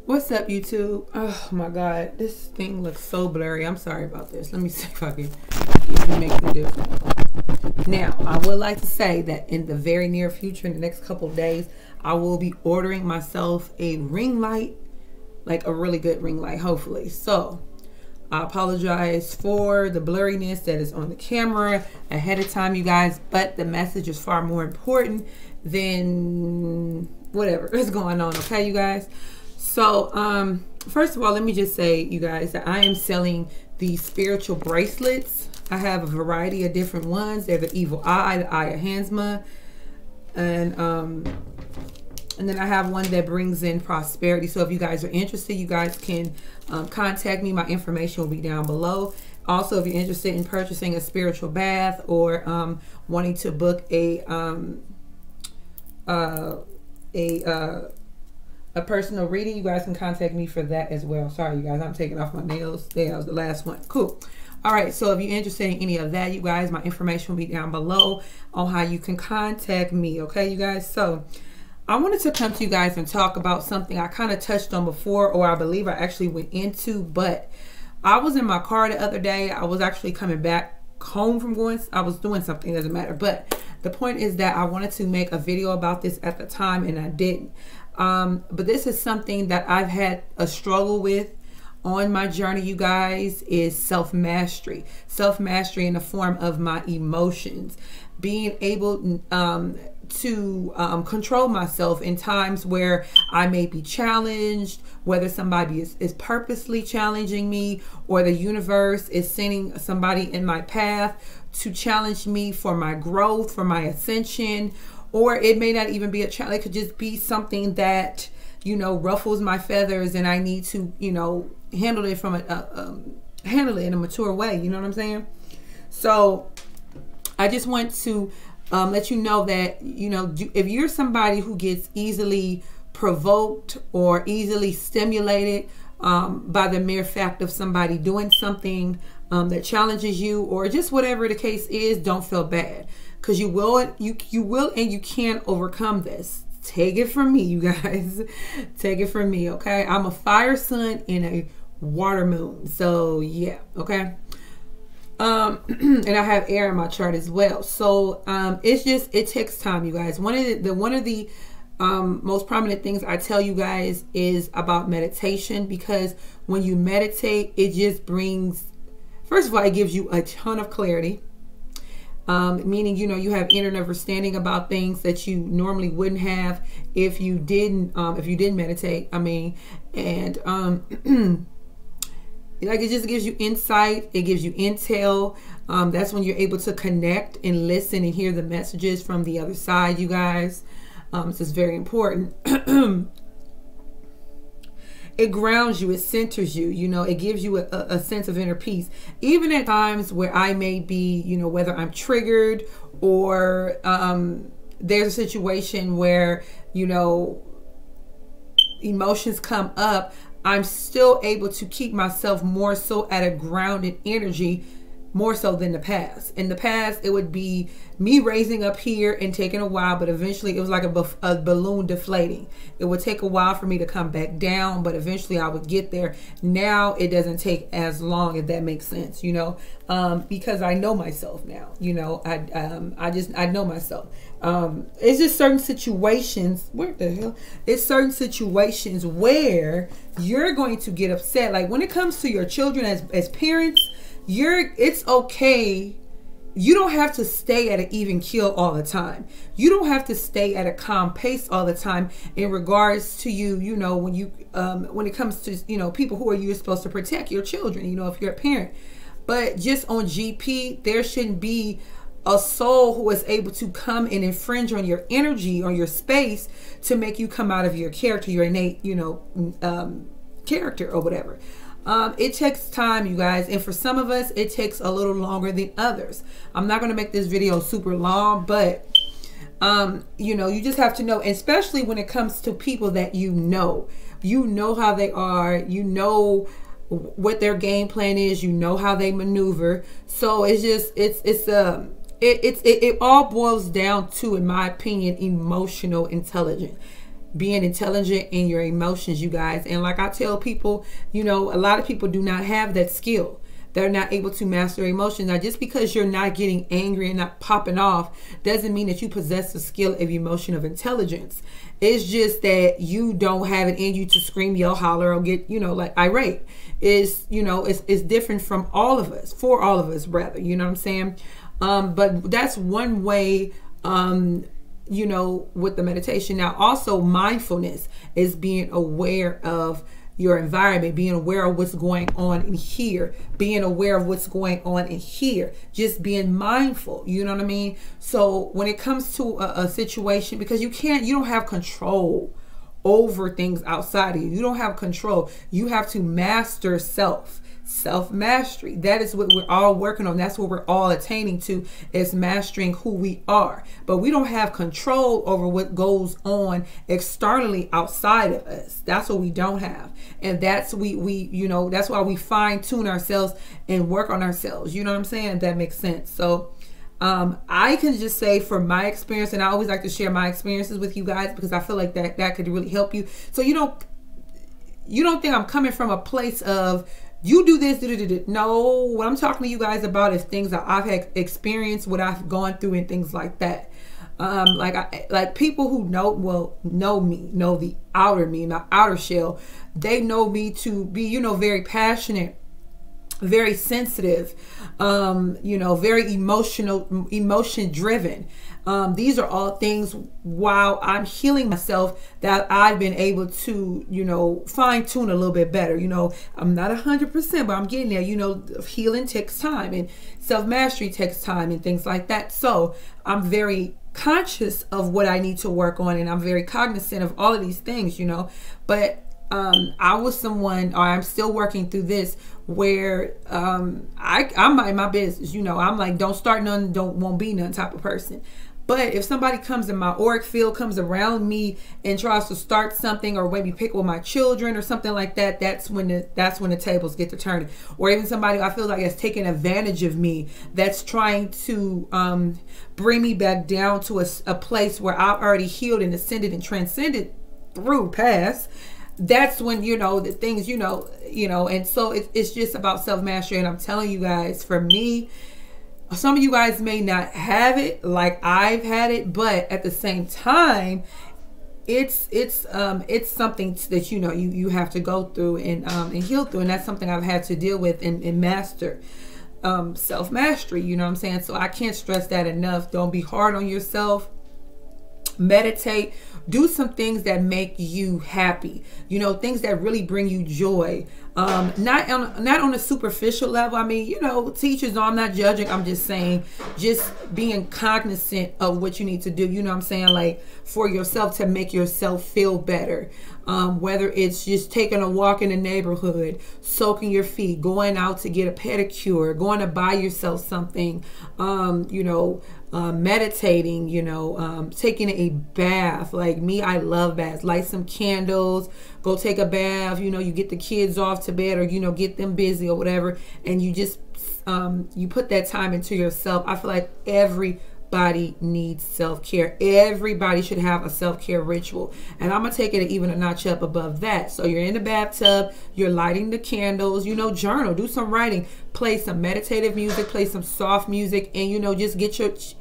What's up, YouTube? Oh my god, this thing looks so blurry. I'm sorry about this. Let me see if I can make the difference. Now, I would like to say that in the very near future, in the next couple of days, I will be ordering myself a ring light, like a really good ring light, hopefully. So, I apologize for the blurriness that is on the camera ahead of time, you guys, but the message is far more important than whatever is going on, okay, you guys? So, first of all, let me just say, you guys, that I am selling these spiritual bracelets. I have a variety of different ones. They're the Evil Eye, the Eye of Hansma, and then I have one that brings in prosperity. So if you guys are interested, you guys can contact me. My information will be down below. Also, if you're interested in purchasing a spiritual bath or wanting to book a personal reading, you guys can contact me for that as well. Sorry, you guys, I'm taking off my nails. There, that was the last one. Cool. All right, so if you're interested in any of that, you guys, my information will be down below on how you can contact me, okay, you guys? So I wanted to come to you guys and talk about something I kind of touched on before, or I believe I actually went into, but I was in my car the other day. I was actually coming back home from I was doing something, doesn't matter. But the point is that I wanted to make a video about this at the time and I didn't. But this is something that I've had a struggle with on my journey, you guys, is self-mastery. Self-mastery in the form of my emotions. Being able to control myself in times where I may be challenged, whether somebody is purposely challenging me or the universe is sending somebody in my path to challenge me for my growth, for my ascension. Or it may not even be a challenge. It could just be something that, you know, ruffles my feathers and I need to, you know, handle it from handle it in a mature way. You know what I'm saying? So I just want to let you know that, you know, if you're somebody who gets easily provoked or easily stimulated by the mere fact of somebody doing something that challenges you, or just whatever the case is, don't feel bad. Because you will and you can overcome this. Take it from me, you guys. Take it from me, okay? I'm a fire sun in a water moon. So, yeah, okay? And I have air in my chart as well. So, it takes time, you guys. One of the most prominent things I tell you guys is about meditation, because when you meditate, it just brings, first of all, it gives you a ton of clarity. Meaning, you know, you have inner understanding about things that you normally wouldn't have if you didn't meditate. I mean, and like, it just gives you insight. It gives you intel. That's when you're able to connect and listen and hear the messages from the other side, you guys. This is very important. It grounds you, it centers you, you know, it gives you a sense of inner peace. Even at times where I may be, you know, whether I'm triggered or there's a situation where, you know, emotions come up, I'm still able to keep myself more so at a grounded energy, more so than the past. In the past, it would be me raising up here and taking a while, but eventually it was like a balloon deflating. It would take a while for me to come back down, but eventually I would get there. Now it doesn't take as long, if that makes sense, you know, because I know myself now, you know, I know myself. It's just certain situations, it's certain situations where you're going to get upset. Like when it comes to your children as parents, it's okay. You don't have to stay at an even keel all the time. You don't have to stay at a calm pace all the time in regards to you know, when it comes to, you know, people who you're supposed to protect, your children, you know, if you're a parent. But just on GP, there shouldn't be a soul who is able to come and infringe on your energy, on your space, to make you come out of your character, your innate, you know, character or whatever. It takes time, you guys, and for some of us it takes a little longer than others. I'm not going to make this video super long, but you know, you just have to know, especially when it comes to people that you know how they are, you know what their game plan is, you know how they maneuver. So it's just it all boils down to, in my opinion, emotional intelligence. being intelligent in your emotions, you guys. And like I tell people, you know, a lot of people do not have that skill. They're not able to master emotions. Now, just because you're not getting angry and not popping off doesn't mean that you possess the skill of emotion of intelligence. It's just that you don't have it in you to scream, yell, holler, or get, you know, like irate. Is, you know, it's different from all of us, for all of us rather, you know what I'm saying? But that's one way, you know, with the meditation. Now, also mindfulness is being aware of your environment, being aware of what's going on in here, being aware of what's going on in here, just being mindful, you know what I mean? So when it comes to a situation, because you don't have control over things outside of you. You don't have control. You have to master self-mastery. That is what we're all working on. That's what we're all attaining to, is mastering who we are. But we don't have control over what goes on externally outside of us. That's what we don't have. And that's we you know, that's why we fine tune ourselves and work on ourselves. You know what I'm saying? That makes sense. So I can just say from my experience, and I always like to share my experiences with you guys because I feel like that could really help you. So you don't think I'm coming from a place of you do this, no. What I'm talking to you guys about is things that I've had experienced, what I've gone through, and things like that. Like people who know me, know the outer me, my outer shell. They know me to be, you know, very passionate, very sensitive, you know, very emotion driven. These are all things while I'm healing myself that I've been able to, you know, fine tune a little bit better. You know, I'm not 100%, but I'm getting there. You know, healing takes time and self-mastery takes time and things like that. So I'm very conscious of what I need to work on, and I'm very cognizant of all of these things, you know. But I was someone, or I'm still working through this, where I'm in my business, you know. I'm like, don't start none, won't be none type of person. But if somebody comes in my auric field, comes around me and tries to start something, or maybe pick with my children or something like that, that's when the tables get to turning. Or even somebody I feel like has taken advantage of me, that's trying to bring me back down to a place where I've already healed and ascended and transcended through past. That's when, you know, the things, you know, and so it's just about self-mastery. And I'm telling you guys, for me, some of you guys may not have it like I've had it, but at the same time, it's something that, you know, you have to go through and heal through. And that's something I've had to deal with and master. Self-mastery, you know what I'm saying? So I can't stress that enough. Don't be hard on yourself. Meditate. Do some things that make you happy, you know, things that really bring you joy. Not on a superficial level. I mean, you know, teachers, no, I'm not judging. I'm just saying, just being cognizant of what you need to do, you know what I'm saying, like for yourself, to make yourself feel better. Whether it's just taking a walk in the neighborhood, soaking your feet, going out to get a pedicure, going to buy yourself something, you know, meditating, you know, taking a bath. Like me, I love baths. Light some candles, go take a bath, you know, you get the kids off to bed, or, you know, get them busy or whatever, and you just you put that time into yourself. I feel like everybody needs self-care. Everybody should have a self-care ritual, and I'm gonna take it even a notch up above that. So you're in the bathtub, you're lighting the candles, you know, journal, do some writing, play some meditative music, play some soft music, and, you know, just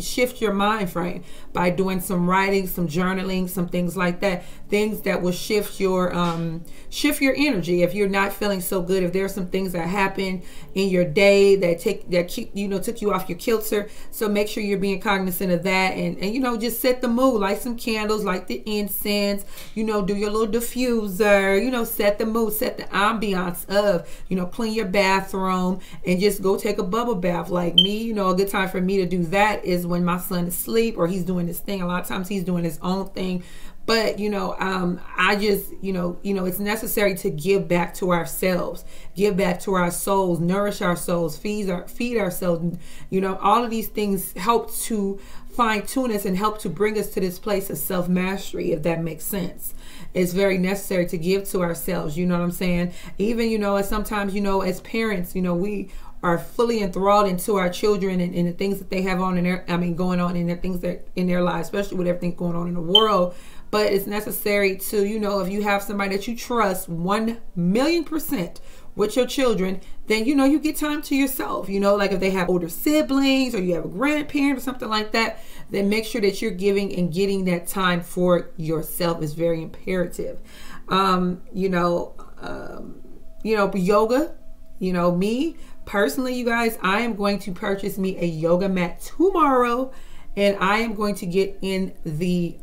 shift your mind frame by doing some writing, some journaling, some things like that, things that will shift your energy. If you're not feeling so good, if there's some things that happen in your day that took you off your kilter, so make sure you're being cognizant of that, and you know, just set the mood. Light some candles, light the incense, you know, do your little diffuser, you know, set the mood, set the ambiance of, you know, clean your bathroom, and just go take a bubble bath. Like me, you know, a good time for me to do that is when my son is asleep or he's doing his thing. A lot of times he's doing his own thing. But, you know, I just, you know, it's necessary to give back to ourselves, give back to our souls, nourish our souls, feed ourselves. You know, all of these things help to fine tune us and help to bring us to this place of self-mastery, if that makes sense. It's very necessary to give to ourselves, you know what I'm saying? Even, you know, sometimes, you know, as parents, you know, we are fully enthralled into our children and the things that they have on in their, going on in their things that in their lives, especially with everything going on in the world. but it's necessary to, you know, if you have somebody that you trust 1,000,000% with your children, then, you know, you get time to yourself. You know, like if they have older siblings or you have a grandparent or something like that, then make sure that you're giving and getting that time for yourself is very imperative. Yoga, you know, me personally, you guys, I am going to purchase me a yoga mat tomorrow, and I am going to get in the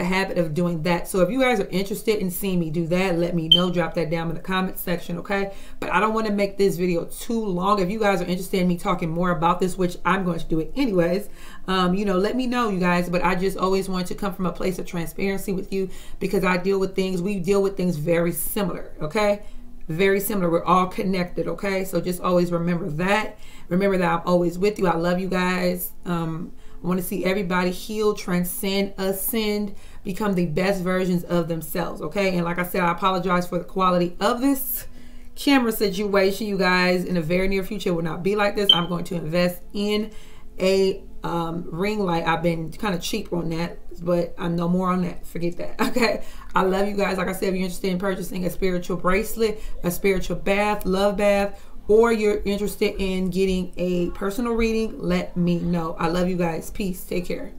habit of doing that. So if you guys are interested in seeing me do that, let me know. Drop that down in the comment section, okay? But I don't want to make this video too long. If you guys are interested in me talking more about this, which I'm going to do it anyways, you know, let me know, you guys. But I just always want to come from a place of transparency with you, because I deal with things, we deal with things very similar, okay? Very similar. We're all connected, okay? So just always remember that. Remember that I'm always with you. I love you guys. I want to see everybody heal, transcend, ascend, become the best versions of themselves, okay? And like I said, I apologize for the quality of this camera situation, you guys. In the very near future, it will not be like this. I'm going to invest in a ring light. I've been kind of cheap on that, but I'm no more on that. Forget that, okay? I love you guys. Like I said, if you're interested in purchasing a spiritual bracelet, a spiritual bath, love bath, or you're interested in getting a personal reading, let me know. I love you guys. Peace. Take care.